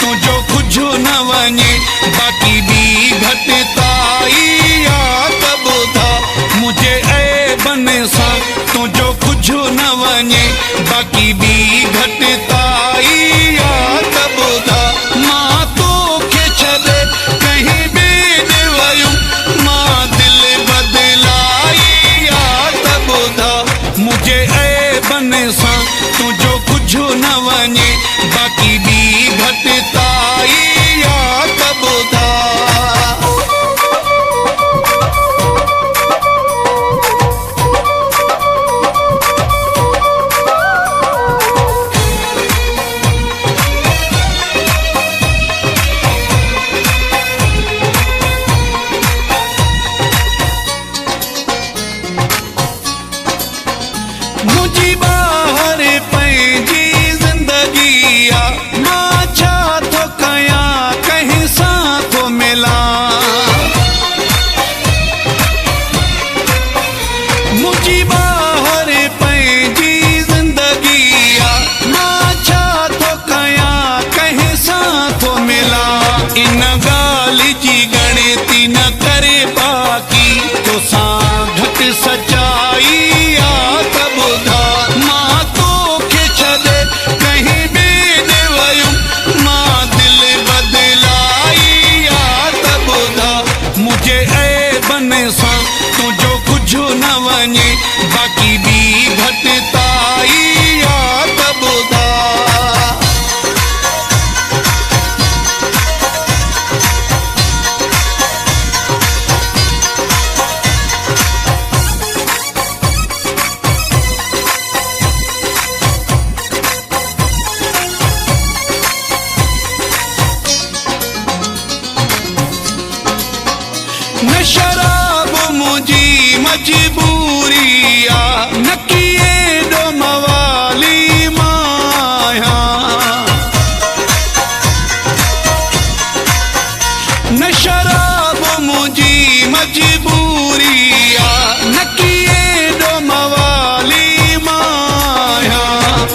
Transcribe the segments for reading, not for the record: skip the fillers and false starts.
तुझो कुझु न वञे बाक़ी ॿी घटिताई आ त ॿुधा मुझे ऐबनि सां तुझो कुझु न वञे बाक़ी ॿी घटिताई आ त ॿुधा मां तोखे छॾे कहीं ॿिए ॾे वयुमि मां दिलि बदिलाई आ त ॿुधा मुझे ऐबनि सां तुझो कुझु न वञे बाक़ी ॿी घटिताई आ त ॿुधा मुझी बाहर पंहिंजी ज़िंदगी आ मां छा थो कयां कंहिं सां थो मिलां मुझी बाहर पंहिंजी ज़िंदगी आ मां छा थो कयां कंहिं सां थो मिलां इन ॻाल्हि जी ॻणिती न करे बाक़ी तोसां घटि सचाई आ त ॿुधा मां तोखे छॾे कहीं ॿिए ॾे वयुमि मां दिलि बदिलाई आ त ॿुधा मुझे ऐबनि सां तुझो कुझु न वञे बाक़ी ॿी घटिताई आ त ॿुधा न शराब मुझी मजबूरी आ न किए डो मवाली माया न शराब मुझी मजबूरी आ न किए डो मवाली माया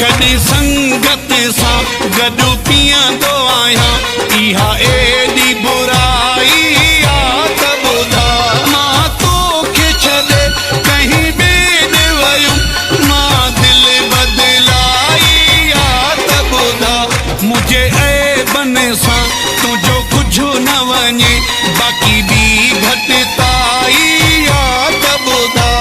कॾहिं संगत सां गॾु पीअंदो आहियां इहा एॾी बुराई मुझे ऐबनि सां तुझो कुझु न वञे बाक़ी ॿी घटिताई आ त ॿुधा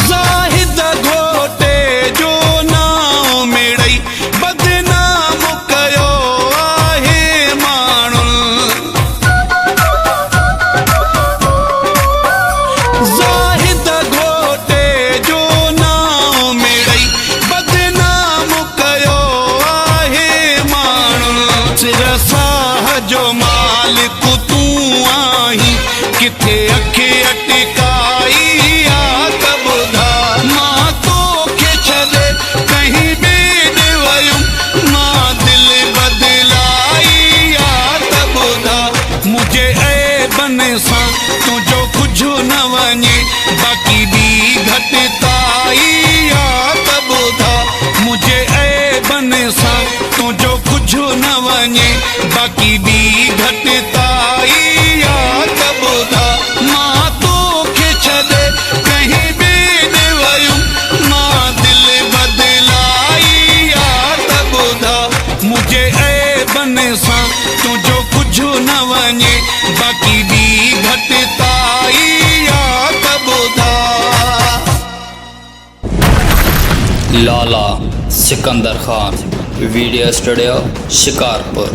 ज़ाहिद घोटे जो नाम मिड़ई बदनाम कयो आहे माण्हुनि ज़ाहिद घोटे जो नाम मिड़ई बदनाम कयो आहे माण्हुनि सिरसाह जो मालिक तूं आहीं किथे अखि अटकाई मुझे ऐबनि सां तुझो कुझु न वञे बाक़ी ॿी घटिताई आ त ॿुधा मुझे ऐबनि सां तुझो कुझु न वञे बाक़ी ॿी घटिताई आ त ॿुधा मां तोखे छॾे कहीं ॿिए ॾे वयुमि मां दिलि बदिलाई आ त ॿुधा मुझे ऐबनि सां तुझो कुझु न वञे बाक़ी ॿी घटिताई आ त ॿुधा लाला सिकंदर खान वीडियो स्टूडियो शिकारपुर।